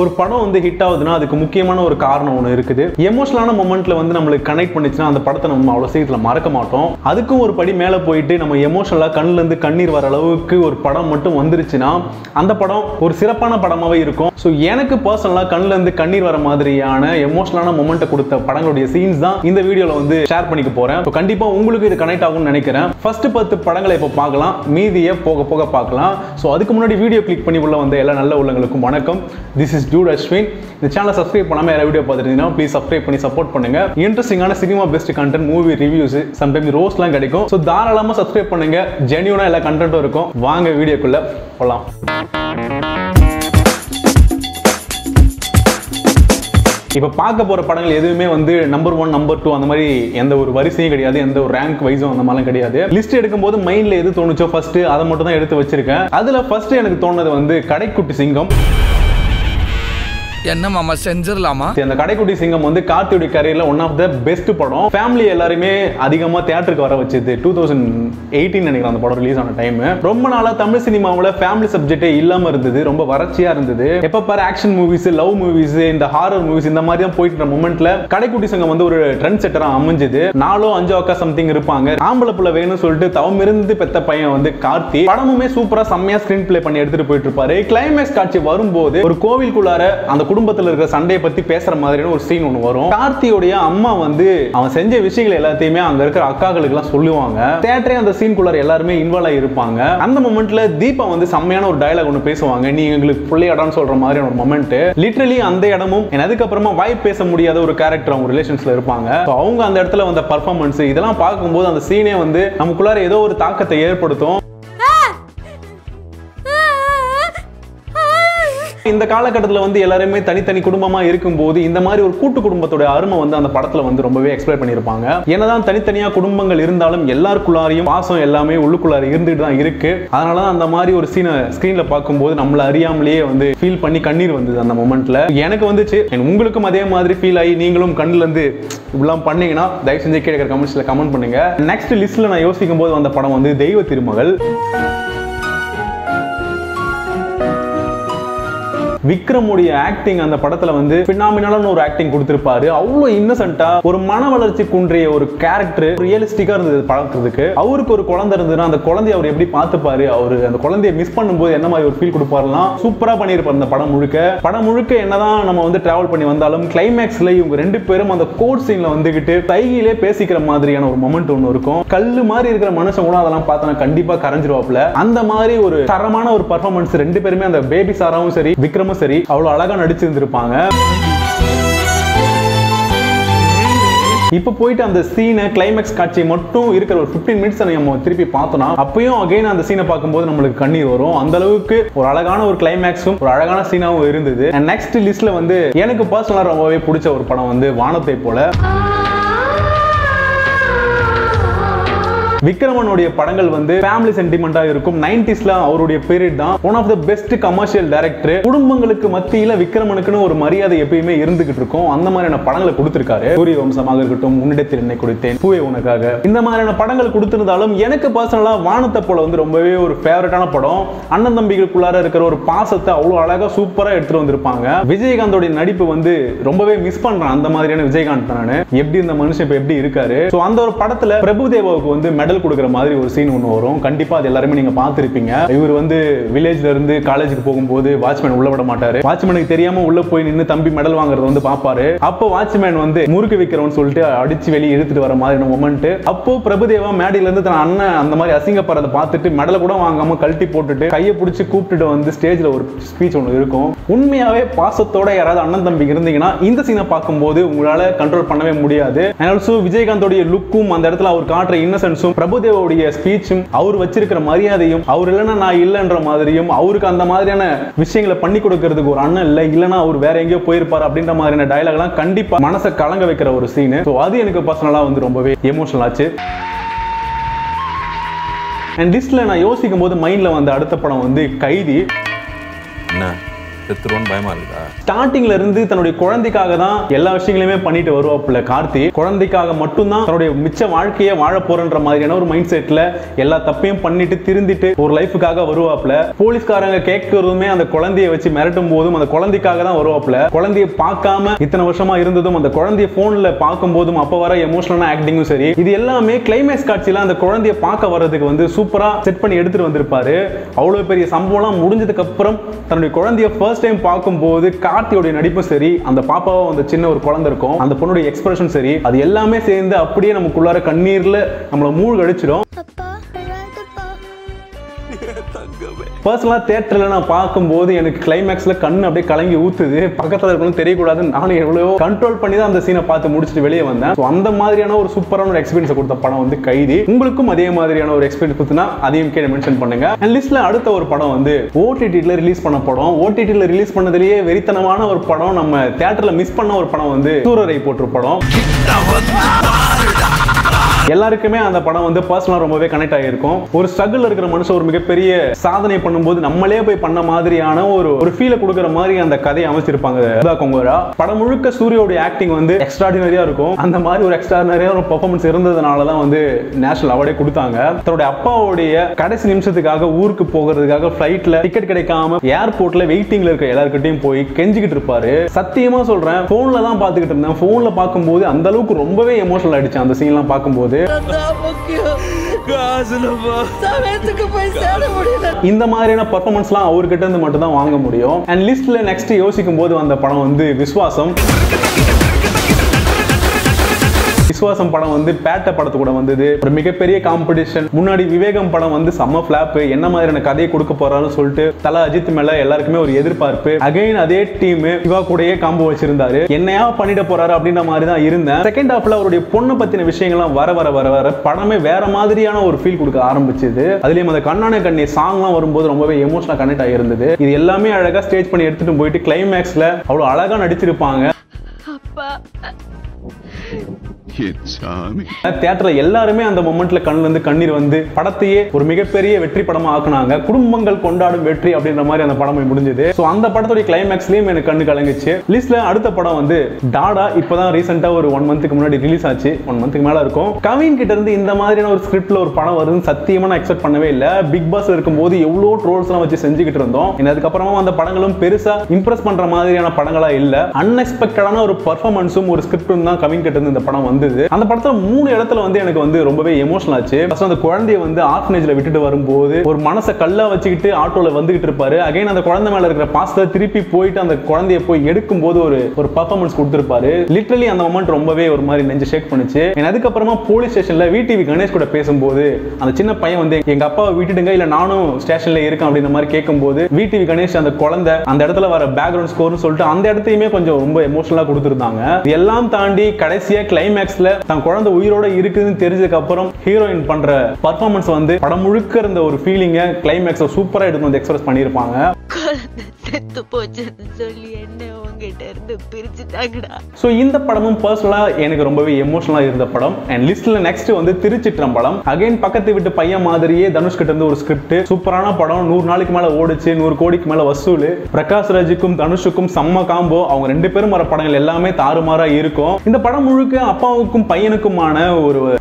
ஒரு படம் வந்து ஹிட் ஆகுதுன்னா அதுக்கு முக்கியமான ஒரு காரணம் ஒன்று இருக்குது. எமோஷனலான மொமெண்ட்ல வந்து நம்மளுக்கு கனெக்ட் பண்ணிச்சுன்னா அந்த படத்தை நம்ம அவ்வளோ சீக்கிரத்தில் மறக்க மாட்டோம். அதுக்கும் ஒரு படி மேலே போயிட்டு நம்ம எமோஷனலாக கண்ணுல இருந்து கண்ணீர் வர அளவுக்கு ஒரு படம் மட்டும் வந்துருச்சுன்னா அந்த படம் ஒரு சிறப்பான படமாவே இருக்கும். ஸோ எனக்கு பர்சனலாக கண்ணுல இருந்து கண்ணீர் வர மாதிரியான எமோஷனலான மொமெண்ட்டை கொடுத்த படங்களுடைய சீன்ஸ் தான் இந்த வீடியோவில் வந்து ஷேர் பண்ணிக்க போறேன். கண்டிப்பா உங்களுக்கு இது கனெக்ட் ஆகும்னு நினைக்கிறேன். ஃபர்ஸ்ட் 10 படங்களை இப்போ பார்க்கலாம், மீதியை போக போக பார்க்கலாம். ஸோ அதுக்கு முன்னாடி வீடியோ கிளிக் பண்ணி உள்ள வந்த எல்லா நல்ல உள்ளங்களுக்கும் வணக்கம். This is Jude Ashwin. இந்த சேனலை சப்ஸ்கிரைப் பண்ணாமல் யாராவது வீடியோ பார்த்துருந்தீங்கன்னா ப்ளீஸ் சப்ஸ்கிரைப் பண்ணி சப்போர்ட் பண்ணுங்க. இன்ட்ரெஸ்டிங்கான cinema best content, movie reviews, sometimes ரோஸ்ட்லாம் கிடைக்கும். ஸோ தாராளமாக சப்ஸ்கிரைப் பண்ணுங்க. ஜென்யூனா எல்லா கண்டென்ட்டும் இருக்கும். வாங்க வீடியோக்குள்ள போகலாம். இப்போ பார்க்க போகிற படங்கள் எதுவுமே வந்து நம்பர் 1 நம்பர் 2 அந்த மாதிரி எந்த ஒரு வரிசையும் கிடையாது, எந்த ஒரு ரேங்க் வைஸும் அந்த மாதிரிலாம் கிடையாது. லிஸ்ட் எடுக்கும்போது மைண்டில் எது தோணுச்சோ ஃபர்ஸ்ட் அதை மட்டும் தான் எடுத்து வச்சிருக்கேன். அதில் ஃபர்ஸ்ட் எனக்கு தோணுது வந்து கடைக்குட்டி சிங்கம். என்ன மாமா செஞ்சிடலாமா? அந்த கடைக்குட்டி சிங்கம் வந்து கார்த்தியோட கரியர்ல ஒன் ஆஃப் த பெஸ்ட் படம். ஃபேமிலி எல்லாருமே அதிகமா தியேட்டருக்கு வர வச்சது 2018 நினைக்கிறேன் அந்த படம் ரிலீஸ் ஆன டைம். ரொம்ப நாளா தமிழ் சினிமாவில் ஃபேமிலி சப்ஜெக்டே இல்லாம இருந்தது, ரொம்ப வறட்சியா இருந்தது. எப்ப பாரு ஆக்ஷன் மூவிஸ், லவ் மூவிஸ், இந்த ஹாரர் மூவிஸ் இந்த மாதிரி தான் போயிட்டு இருந்த மொமெண்ட்ல கடைக்குட்டி சிங்கம் வந்து ஒரு ட்ரெண்ட் செட்டரா அமைஞ்சது. 4 5 அக்கா சம்திங் இருப்பாங்க. ஆம்பளை புள்ள வேணும்னு சொல்லிட்டு தவம் இருந்து பெத்த பையன் வந்து கார்த்தி. படமுமே சூப்பரா செம்மையா ஸ்கிரீன் பிளே பண்ணி எடுத்துட்டு போயிட்டு இருப்பாரு. கிளைமேக்ஸ் காட்சி வரும்போது ஒரு கோவிலுக்குள்ளார அந்த குடும்பத்தில் இருக்கிற சண்டையை பத்தி பேசுற மாதிரியான ஒரு சீன் ஒன்று வரும். கார்த்தியோடைய அம்மா வந்து அவன் செஞ்ச விஷயங்கள் எல்லாத்தையுமே அங்க இருக்கிற அக்காக்களுக்கு எல்லாம் சொல்லுவாங்க. தியேட்டரே அந்த சீனுக்குள்ளார எல்லாருமே இன்வால்வ் ஆகி இருப்பாங்க. அந்த மொமெண்ட்ல தீபா வந்து செம்மையான ஒரு டயலாக் ஒன்று பேசுவாங்க. நீ எங்களுக்கு பிள்ளையாடான்னு சொல்ற மாதிரியான ஒரு மொமெண்ட். லிட்டரலி அந்த இடமும் அதுக்கப்புறமா வாய் பேச முடியாத ஒரு கேரக்டர் அவங்க ரிலேஷன்ஸ்ல இருப்பாங்க. அவங்க அந்த இடத்துல வந்த பர்ஃபார்மன்ஸ் இதெல்லாம் பார்க்கும்போது அந்த சீனே வந்து நமக்குள்ளார ஏதோ ஒரு தாக்கத்தை ஏற்படுத்தும். இந்த காலகட்டத்தில் வந்து எல்லாருமே தனித்தனி குடும்பமா இருக்கும்போது இந்த மாதிரி ஒரு கூட்டு குடும்பத்தோட அருமை வந்து அந்த படத்துல வந்து ரொம்பவே எக்ஸ்பிளைன் பண்ணியிருப்பாங்க. என்னதான் தனித்தனியா குடும்பங்கள் இருந்தாலும் எல்லாருக்குள்ளாரையும் பாசம் எல்லாமே உள்ளுக்குள்ளார இருந்துட்டு தான் இருக்கு. அதனாலதான் அந்த மாதிரி ஒரு சீனை ஸ்கிரீன்ல பார்க்கும்போது நம்மள அறியாமலேயே வந்து ஃபீல் பண்ணி கண்ணீர் வந்தது அந்த மொமெண்ட்ல. எனக்கு வந்துச்சு. உங்களுக்கும் அதே மாதிரி ஃபீல் ஆகி நீங்களும் கண்ணுல இருந்து இப்படிலாம் பண்ணீங்கன்னா தயவு செஞ்சு கீழே கமெண்ட்ஸ்ல கமெண்ட் பண்ணுங்க. நெக்ஸ்ட் லிஸ்ட்ல நான் யோசிக்கும் போது அந்த படம் வந்து தெய்வ திருமகள். விக்ரமுடைய ஆக்டிங் அந்த படத்துல வந்து பினாமினலான ஒரு ஆக்டிங் கொடுத்திருப்பாரு. அவ்வளவு இன்னசென்ட்டா ஒரு மன வளர்ச்சி குன்றிய ஒரு கேரக்டர் ரியலிஸ்டிக்கா இருந்தது பார்க்கிறதுக்கு. அவருக்கு ஒரு குழந்தை இருந்ததுன்னா அந்த குழந்தைய அவர் எப்படி பார்த்துப்பாரு, அவரு அந்த குழந்தைய மிஸ் பண்ணும்போது என்ன மாதிரி ஒரு ஃபீல் கொடுப்பாருலாம் சூப்பரா பண்ணியிருப்பாரு அந்த படம் முழுக்க. படம் முழுக்க என்னதான் நம்ம வந்து டிராவல் பண்ணி வந்தாலும் கிளைமேக்ஸ்ல இவங்க 2 பேரும் அந்த கோர்ட் சீன்ல வந்துகிட்டு தையிலே பேசிக்கிற மாதிரியான ஒரு மொமெண்ட் ஒன்று இருக்கும். கல்லு மாதிரி இருக்கிற மனுஷன் கூட அதெல்லாம் பார்த்தா கண்டிப்பா கரைஞ்சிருவாப்ல. அந்த மாதிரி ஒரு தரமான ஒரு பர்ஃபார்மன்ஸ் 2 பேருமே, அந்த பேபி சாராவும் சரி விக்ரமும் சரி அவ்வளவு அழகா நடிச்சிருந்திருப்பாங்க. இப்ப போயிட்டு அந்த சீனை கிளைமேக்ஸ் காட்சி மட்டும் இருக்கிற ஒரு 15 மினிட்ஸ் நம்ம திருப்பி பார்த்தோம்னா அப்பயும் அகைன் அந்த சீனை பார்க்கும்போது நம்மளுக்கு கண்ணீர் வரும். அந்த அளவுக்கு ஒரு அழகான ஒரு கிளைமேக்ஸும் ஒரு அழகான சீனாவும் இருந்தது. நெக்ஸ்ட் லிஸ்ட்ல வந்து எனக்கு பர்சனலா ரொம்பவே பிடிச்ச ஒரு படம் வந்து வானத்தை போல. விக்ரமனுடைய படங்கள் வந்து ஃபேமிலி சென்டிமெண்டா இருக்கும். 90ஸ்ல அவருடைய பீரியட் தான். One of the best commercial director. குடும்பங்களுக்கு மத்தியில விக்ரமனுக்குன்னு ஒரு மரியாதை எப்பயுமே இருந்துகிட்டு இருக்கும். அந்த மாதிரியான படங்களை கொடுத்திருக்காரு. சூரிய வம்சமாக இருக்கட்டும், உன்னிடத்தில் என்னை கொடுத்தேன், பூவே உனக்காக, இந்த மாதிரியான படங்கள் கொடுத்திருந்தாலும் எனக்கு பர்சனலா வானத்தை போல வந்து ரொம்பவே ஒரு ஃபேவரட்டான படம். அண்ணன் தம்பிகளுக்குள்ளார இருக்கிற ஒரு பாசத்தை அவ்வளவு அழகா சூப்பரா எடுத்துட்டு வந்திருப்பாங்க. விஜயகாந்தோட நடிப்பு வந்து ரொம்பவே மிஸ் பண்றேன். அந்த மாதிரியான விஜயகாந்த் நானு. எப்படி இந்த மனுஷன் இப்ப எப்படி இருக்காரு. சோ அந்த ஒரு படத்துல பிரபுதேவாவுக்கு வந்து மெடல் கொடுக்கிற மாதிரி ஒரு சீன் ஒன்று வரும். கண்டிப்பா அது எல்லாருமே நீங்க பார்த்திருப்பீங்க. இவர் வந்து வில்லேஜ்ல இருந்து காலேஜுக்கு போகும்போது வாட்ச்மேன் உள்ள விட மாட்டாரு. வாட்ச்மேனுக்கு தெரியாம உள்ள போய் நின்று தம்பி மெடல் வாங்குறது வந்து பாப்பாரு. அப்போ வாட்ச்மேன் வந்து முறுக்கு விக்கிறவன்னு சொல்லிட்டு அடிச்சு வெளியே இழுத்துட்டு வர மாதிரி மொமெண்ட். அப்போ பிரபுதேவா மேடையில இருந்து தன் அண்ணன் அந்த மாதிரி அசிங்கப்படுறதை பார்த்துட்டு மெடலை கூட வாங்காம கழட்டி போட்டுட்டு கையை பிடிச்சி கூப்பிட்டுட்டு வந்து ஸ்டேஜ்ல ஒரு ஸ்பீச் ஒன்று இருக்கும். உண்மையாவே பாசத்தோட யாராவது அண்ணன் தம்பி இருந்தீங்கன்னா இந்த சீனை பார்க்கும்போது உங்களால கண்ட்ரோல் பண்ணவே முடியாது. ஆல்சோ விஜயகாந்தோடைய லுக்கும் அந்த இடத்துல அவர் காட்டுற இன்னசென்ஸும் பிரபுதேவோடைய ஸ்பீச்சும் அவர் வச்சிருக்கிற மரியாதையும் அவர் இல்லைன்னா நான் இல்லைன்ற மாதிரியும் அவருக்கு அந்த மாதிரியான விஷயங்களை பண்ணி கொடுக்கறதுக்கு ஒரு அண்ணன் இல்லை, இல்லைன்னா அவர் வேற எங்கேயோ போயிருப்பார் அப்படின்ற மாதிரியான டயலாக் எல்லாம் கண்டிப்பா மனசை கலங்க வைக்கிற ஒரு சீன். அது எனக்கு பர்சனலா வந்து ரொம்பவே எமோஷனல் ஆச்சு. அண்ட் லிஸ்ட்ல நான் யோசிக்கும் போது மைண்ட்ல வந்த அடுத்த படம் வந்து கைதி. செத்துருவோன்னு பயமா இருக்குதா? ஸ்டார்டிங்ல இருந்து தன்னுடைய குழந்தைக்காக தான் எல்லா விஷயங்களையுமே பண்ணிட்டு வருவாப்புல கார்த்தி. குழந்தைக்காக மட்டும்தான் தன்னுடைய மிச்ச வாழ்க்கையை வாழ போறன்ற மாதிரியான ஒரு மைண்ட் செட்ல எல்லா தப்பையும் பண்ணிட்டு திருந்திட்டு ஒரு லைஃபுக்காக வருவாப்புல. போலீஸ்காரங்க கேட்கறதுமே அந்த குழந்தையை வச்சு மிரட்டும் போதும் அந்த குழந்தைக்காக தான் வருவாப்புல. குழந்தையை பார்க்காம இத்தனை வருஷமா இருந்ததும் அந்த குழந்தைய போன்ல பார்க்கும் போதும் அப்ப வர எமோஷனலான ஆக்டிங்கும் சரி, இது எல்லாமே கிளைமேக்ஸ் காட்சியில அந்த குழந்தைய பார்க்க வர்றதுக்கு வந்து சூப்பரா செட் பண்ணி எடுத்துட்டு வந்திருப்பாரு. அவ்வளவு பெரிய சம்பவம் முடிஞ்சதுக்கு அப்புறம் தன்னுடைய குழந்தைய ஃபர்ஸ்ட் டைம் பார்க்கும்போது கார்த்தியோட நடிப்பும் சரி, அந்த பாப்பாவோ அந்த சின்ன ஒரு குழந்தை இருக்கும் அந்த பொண்ணுடைய எக்ஸ்பிரஷன் சரி, அது எல்லாமே சேர்ந்து அப்படியே நமக்குள்ளார கண்ணீர்ல நம்மள மூழ்கடிச்சிடும். பர்சனலா தியேட்டர்ல நான் பார்க்கும்போது எனக்கு கிளைமேக்ஸ்ல கண்ணு அப்படியே கலங்கி ஊத்துது. பக்கத்துல இருக்கணும் தெரியக்கூடாதுன்னு நானும் எவ்வளவோ கண்ட்ரோல் பண்ணி தான் அந்த சீனை பார்த்து முடிச்சுட்டு வெளியே வந்தேன். அந்த மாதிரியான ஒரு சூப்பரான ஒரு எக்ஸ்பீரியன்ஸ் கொடுத்த படம் வந்து கைதி. உங்களுக்கும் அதே மாதிரியான ஒரு எக்ஸ்பீரியன்ஸ் கொடுத்தனா அதையும் கீழே மென்ஷன் பண்ணுங்க. லிஸ்ட்ல அடுத்த ஒரு படம் வந்து ஓடிடில ரிலீஸ் பண்ண படம். ஓடிடில ரிலீஸ் பண்ணதுலயே வெறித்தனமான ஒரு படம், நம்ம தியேட்டர்ல மிஸ் பண்ண ஒரு படம் வந்து சூரரை போற்று படம். எல்லாருக்குமே அந்த படம் வந்து பர்சனலா ரொம்பவே கனெக்ட் ஆகிருக்கும். ஒரு ஸ்ட்ரகிள் இருக்கிற மனுஷன் ஒரு மிகப்பெரிய சாதனை பண்ணும்போது நம்மளே போய் பண்ண மாதிரியான ஒரு ஃபீலை கொடுக்குற மாதிரி அந்த கதையை அமைச்சிருப்பாங்க கொங்கோரா. படம் முழுக்க சூரியோட ஆக்டிங் வந்து எக்ஸ்ட்ராடினரியா இருக்கும். அந்த மாதிரி ஒரு எக்ஸ்ட்ராடினரியா ஒரு பெர்ஃபார்மன்ஸ் இருந்ததுனால தான் வந்து நேஷனல் அவார்டே கொடுத்தாங்க. தன்னுடைய அப்பாவுடைய கடைசி நிமிஷத்துக்காக ஊருக்கு போகிறதுக்காக ஃபிளைட்ல டிக்கெட் கிடைக்காம ஏர்போர்ட்ல வெயிட்டிங்ல இருக்க எல்லார்கிட்டையும் போய் கெஞ்சிக்கிட்டு இருப்பாரு. சத்தியமா சொல்றேன், போன்ல தான் பாத்துக்கிட்டு இருந்தேன். போன்ல பார்க்கும்போது அந்த அளவுக்கு ரொம்பவே எமோஷனல் ஆயிடுச்சு அந்த சீன்லாம் பார்க்கும்போது. இந்த மாதிரியான பெர்ஃபார்மன்ஸ்லாம் அவர்கிட்ட இருந்து மட்டும் தான் வாங்க முடியும். அண்ட் லிஸ்ட்ல நெக்ஸ்ட் யோசிக்கும் போது வந்த படம் வந்து விஸ்வாசம். விஸ்வாசம் படம் வந்து பேட்ட படத்து கூட வந்தது. ஒரு மிகப்பெரிய காம்படிஷன். முன்னாடி விவேகம் படம் வந்து செம்ம ஃபிளாப். என்ன மாதிரியான கதையை கொடுக்க போறான்னு சொல்லிட்டு தல அஜித் மேல எல்லாருக்குமே ஒரு எதிர்பார்ப்பு. அகைன் அதே டீம் சிவா கூடயே காம்போ வச்சிருந்தாரு. என்னையா பண்ணிட போறாரு அப்படின்ற மாதிரி தான் இருந்தேன். செகண்ட் ஹாஃப்ல அவருடைய பொண்ணு பத்தின விஷயங்கள்லாம் வர வர வர வர படமே வேற மாதிரியான ஒரு ஃபீல் கொடுக்க ஆரம்பிச்சது. அதுலயும் அந்த கண்ணான கண்ணி சாங்லாம் வரும்போது ரொம்பவே எமோஷனலா கனெக்ட் ஆகிருந்தது. இது எல்லாமே அழகா ஸ்டேஜ் பண்ணி எடுத்துட்டு போயிட்டு கிளைமேக்ஸ்ல அவ்வளவு அழகா நடிச்சிருப்பாங்க. தியேட்டர்ல எல்லாருமே அந்த மொமெண்ட்ல கண்ணுல இருந்து கண்ணீர் வந்து படத்தையே ஒரு மிகப்பெரிய வெற்றி படமா ஆக்குனாங்க. குடும்பங்கள் கொண்டாடும் வெற்றி அப்படின்ற மாதிரி அந்த படம் முடிஞ்சது. சோ அந்த படத்தோட கிளைமேக்ஸ்லயும் எனக்கு கண்ணு கலங்குச்சு. லிஸ்ட்ல அடுத்த படம் வந்து டாடா. இப்பதான் ரீசெண்டா ஒரு 1 மந்த்க்கு முன்னாடி ரிலீஸ் ஆச்சு. 1 மந்த்க்கு மேல இருக்கும். கவின் கிட்ட இருந்து இந்த மாதிரியான ஒரு ஸ்கிரிப்ட்ல ஒரு படம் வருதுன்னு சத்தியமா நான் எக்ஸ்பெக்ட் பண்ணவே இல்ல. பிக் பாஸ் இருக்கும்போது எவ்வளவு ட்ரோல்ஸ் எல்லாம் வச்சு செஞ்சுக்கிட்டு இருந்தோம். அதுக்கப்புறமா அந்த படங்களும் பெருசா இம்ப்ரெஸ் பண்ற மாதிரியான படங்களா இல்ல. அன்எக்ஸ்பெக்டடான ஒரு பெர்ஃபார்மன்ஸும் ஒரு ஸ்கிரிப்டும் தான் கவின் கிட்ட இருந்து இந்த படம் வந்து. அந்த படத்துல 3 இடத்துல வந்து எனக்கு வந்து ரொம்பவே எமோஷனல் ஆச்சு. அந்த குழந்தையை வந்து ஆர்ஃபனேஜ்ல விட்டுட்டு வரும்போது ஒரு மனசை கல்லா வச்சுக்கிட்டு ஆட்டோல வந்துகிட்டு இருப்பாரு. அகைன் அந்த குழந்தை மேல இருக்கிற பாசத்தை திருப்பி போயிட்டு அந்த குழந்தையை போய் எடுக்கும் போது ஒரு பெர்ஃபார்மன்ஸ் கொடுத்திருப்பாரு. லிட்டரலி அந்த மொமெண்ட் ரொம்பவே ஒரு மாதிரி நெஞ்சு ஷேக் பண்ணுச்சு. அதுக்கப்புறமா போலீஸ் ஸ்டேஷன்ல விடிவி கணேஷ் கூட பேசும்போது அந்த சின்ன பையன் வந்து எங்க அப்பாவை விட்டுடுங்க இல்ல நானும் ஸ்டேஷன்ல இருக்கேன் அப்படின்ற மாதிரி கேட்கும்போது விடிவி கணேஷ் அந்த குழந்தை அந்த இடத்துல வர பேக்ரவுண்ட் ஸ்கோர்னு சொல்லிட்டு அந்த இடத்தையுமே கொஞ்சம் ரொம்ப எமோஷனலா கொடுத்திருந்தாங்க. இதெல்லாம் தாண்டி கடைசியா கிளைமேக்ஸ் தன் குழந்தை உயிரோட இருக்குதுன்னு தெரிஞ்சதுக்கு அப்புறம் ஹீரோயின் பண்ற பெர்ஃபார்மன்ஸ் வந்து படம் முழுக்க இருந்த ஒரு ஃபீலிங்க கிளைமேக்ஸை சூப்பரா எடுத்து வந்து எக்ஸ்பிரஸ் பண்ணிருப்பாங்க. செத்து போச்சுன்னு சொல்லி என்ன உங்ககிட்ட இருந்து பிரிச்சுட்டாங்கடா. சோ இந்த படமும் பர்சனலா எனக்கு ரொம்பவே எமோஷனலா இருந்த படம். அண்ட் லிஸ்ட்ல நெக்ஸ்ட் வந்து திருச்சிற்றம்பலம். அகைன் பக்கத்து வீட்டு பையன் மாதிரியே தனுஷ் கிட்ட இருந்து ஒரு ஸ்கிரிப்ட். சூப்பரான படம். 100 நாளைக்கு மேல ஓடிச்சு. 100 கோடிக்கு மேல வசூல். பிரகாஷ் ராஜுக்கும் தனுஷுக்கும் செம்ம காம்போ. அவங்க 2 பேரும் வர படங்கள் எல்லாமே தாறுமாறா இருக்கும். இந்த படம் முழுக்க அப்பாவுக்கும் பையனுக்குமான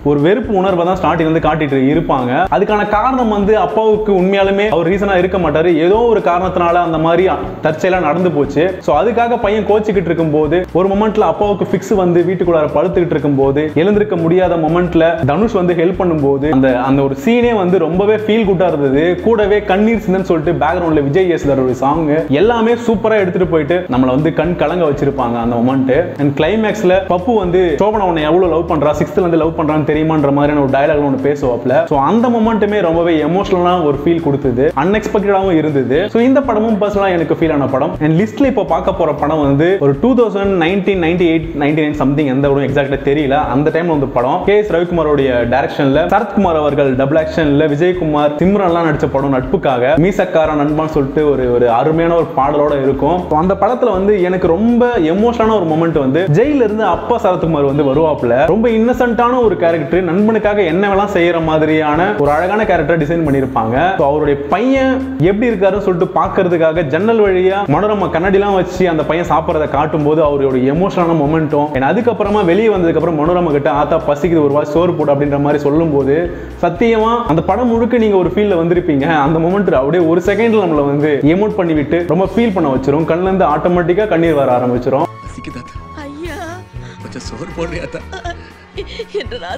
ஒரு வெறுப்பு உணர்வை தான் ஸ்டார்டிங் வந்து காட்டிட்டு இருப்பாங்க. அதுக்கான காரணம் வந்து அப்பாவுக்கு உண்மையாலுமே அவர் ரீசனா இருக்க மாட்டாரு. ஏதோ ஒரு காரணத்தினால அந்த மாதிரி தற்செயலா நடந்து போச்சு. சோ அதுக்காக பையன் கோச்சிக்கிட்டு இருக்கும் போது ஒரு மொமெண்ட்ல அப்பாவுக்கு பிக்ஸ் வந்து வீட்டுக்குள்ளார படுத்துக்கிட்டு இருக்கும் போது எழுந்திருக்க முடியாத மொமெண்ட்ல தனுஷ் வந்து ஹெல்ப் பண்ணும்போது அந்த ஒரு சீனே வந்து ரொம்பவே ஃபீல் குட்டா இருந்தது. கூடவே கண்ணீர் சிந்தன்னு சொல்லிட்டு பேக்ரவுண்ட்ல விஜய் யேசுதாரோட சாங் எல்லாமே சூப்பரா எடுத்துட்டு போயிட்டு நம்மள வந்து கண் கலங்க வச்சிருப்பாங்க அந்த மொமெண்ட். அண்ட் கிளைமேக்ஸ்ல பப்பு வந்து சோபனா உன்னை எவ்வளவு லவ் பண்றா, 6th இருந்து லவ் பண்றான்னு தெரியுமான்ற மாதிரியான ஒரு டயலாக் ஒன்று பேசுவாப்ல. சோ அந்த மொமெண்ட்டுமே ரொம்பவே எமோஷனலா ஒரு ஃபீல் கொடுத்தது. அன்எக்ஸ்பெக்டடாவும் இருந்தது. சோ இந்த படமும் பர்சனலா எனக்கு ஃபீல் ஆன படம். அண்ட் லிஸ்ட்ல இப்போ பார்க்க போற படம் வந்து ஒரு 2019, 98, 99 சம்திங் எந்த ஒரு எக்ஸாக்ட்டா தெரியல. அந்த டைம்ல வந்து படம் KS ரவிக்குமாரோட டைரக்ஷன்ல சரத்குமார் அவர்கள் டபுள் ஆக்ஷன்ல விஜயகுமார் சிம்ரன்லாம் நடிச்ச படம் நட்புக்காக. மீசக்கார நண்பான்னு சொல்லிட்டு ஒரு அருமையான ஒரு பாடலோட இருக்கும். அந்த படத்துல வந்து எனக்கு ரொம்ப எமோஷனலான ஒரு மொமெண்ட் வந்து ஜெயில இருந்து அப்பா சரத்குமார் வந்து வருவாப்ல. ரொம்ப இன்னசென்ட்டான ஒரு கேரக்டர். நண்பனுக்காக என்னவெல்லாம் செய்யற மாதிரியான ஒரு அழகான கேரக்டர் டிசைன் பண்ணிருப்பாங்க. அவருடைய பையன் எப்படி இருக்காருன்னு சொல்லிட்டு பாக்குறதுக்காக ஜன்னல் ஜன்னல் வழியா மனோரமா கண்ணாடிலாம் வச்சு அந்த பையன் சாப்பிட்றத காட்டும் போது அவரோட எமோஷனலான மொமெண்ட்டும் அதுக்கப்புறமா வெளியே வந்ததுக்கு அப்புறம் மனோரமா கிட்ட ஆத்தா பசிக்குது ஒரு வாய் சோறு போடு அப்படின்ற மாதிரி சொல்லும் போது சத்தியமா அந்த படம் முழுக்க நீங்க ஒரு ஃபீல்ல வந்திருப்பீங்க. அந்த மொமெண்ட் அப்படியே ஒரு செகண்ட்ல நம்மள வந்து எமோட் பண்ணி விட்டு ரொம்ப ஃபீல் பண்ண வச்சிரும். கண்ணுல இருந்து ஆட்டோமேட்டிக்கா கண்ணீர் வர ஆரம்பிச்சிரும். ஐயா கொஞ்சம் சோறு போடுறியாத்தா?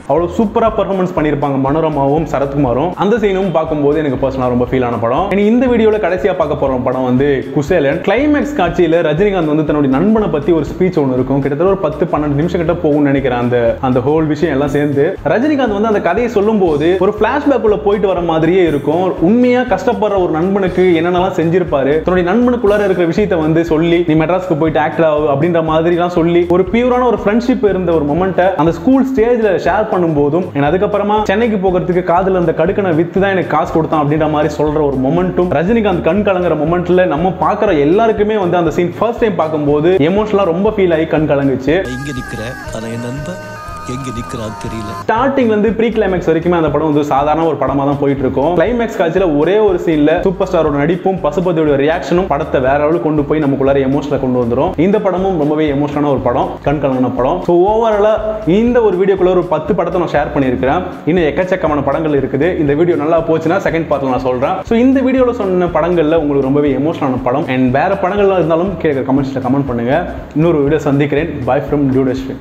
அவ்வளவு சூப்பரா பெர்ஃபார்மன்ஸ் பண்ணிருப்பாங்க மனோரமாவும் சரத்குமாரும். அந்த சீனும் பார்க்கும்போது எனக்கு பர்சனலா ரொம்ப ஃபீல் ஆன படம். இந்த வீடியோல கடைசியா பார்க்க போற படம் வந்து குசேலன். கிளைமேக்ஸ் காட்சியில ரஜினிகாந்த் வந்து தன்னுடைய நண்பனை பத்தி ஒரு ஸ்பீச் ஒன்று இருக்கும். கிட்டத்தட்ட ஒரு 10-12 நிமிஷம் கிட்ட போகும்னு நினைக்கிறேன். அந்த ஹோல் விஷயம் எல்லாம் சேர்ந்து ரஜினிகாந்த் வந்து அந்த கதையை சொல்லும் போது ஒரு பிளாஷ்பேக் உள்ள போயிட்டு வர மாதிரியே இருக்கும். உண்மையா கஷ்டப்படுற ஒரு நண்பனுக்கு என்னென்னலாம் செஞ்சிருப்பாரு, தன்னுடைய நண்பனுக்குள்ளார இருக்கிற விஷயத்தை வந்து சொல்லி நீ மெட்ராஸ்க்கு போயிட்டு ஆக்டர் ஆகு அப்படின்ற மாதிரி எல்லாம் சொல்லி ஒரு பியூரான ஒரு ஃப்ரெண்ட்ஷிப் இருந்த ஒரு மொமெண்ட்டை அந்த ஸ்கூல் ஸ்டேஜ்ல ஷேர் பண்ணும்போதும் அதுக்கப்புறமா சென்னைக்கு போகிறதுக்கு காதுல அந்த கடுக்கனை வித்து தான் எனக்கு காசு கொடுத்தான் அப்படின்ற மாதிரி சொல்ற ஒரு மொமெண்ட்டும் ரஜினிகாந்த் கண் கலங்குற மொமெண்ட்ல நம்ம பார்க்குற எல்லாருக்குமே வந்து அந்த சீன் ஃபர்ஸ்ட் டைம் பார்க்கும்போது எமோஷனலா ரொம்ப ஃபீல் ஆகி கண் கலங்குச்சு. இங்க நிக்கிற ஆனா என் நண்பன் எங்க நிக்கிறான்னு தெரியல. ஸ்டார்டிங்ல இருந்து ப்ரீ கிளைமேக்ஸ் வரைக்குமே அந்த படம் வந்து சாதாரண ஒரு படமா தான் போயிட்டு இருக்கும். கிளைமேக்ஸ் காட்சியில ஒரே ஒரு சீன்ல சூப்பர் ஸ்டாரோட நடிப்பும் பசுபதியோட ரியாக்ஷனும் படத்தை வேற அளவுக்கு கொண்டு போய் நமக்குள்ளார எமோஷனலா கொண்டு வந்துரும். இந்த படமும் ரொம்பவே எமோஷனான ஒரு படம், கண் கலங்கின படம். ஸோ ஓவராலா இந்த ஒரு வீடியோக்குள்ள ஒரு 10 படத்தை நான் ஷேர் பண்ணியிருக்கிறேன். இன்னும் எக்கச்சக்கமான படங்கள் இருக்குது. இந்த வீடியோ நல்லா போச்சுன்னா செகண்ட் பார்ட்ல நான் சொல்றேன். ஸோ இந்த வீடியோல சொன்ன படங்கள்ல உங்களுக்கு ரொம்பவே எமோஷனான படம் அண்ட் வேற படங்கள்லாம் இருந்தாலும் கேட்க கமெண்ட்ஸ்ல கமெண்ட் பண்ணுங்க. இன்னொரு வீடியோ சந்திக்கிறேன். Bye from டியூடஸ்ட்ரி.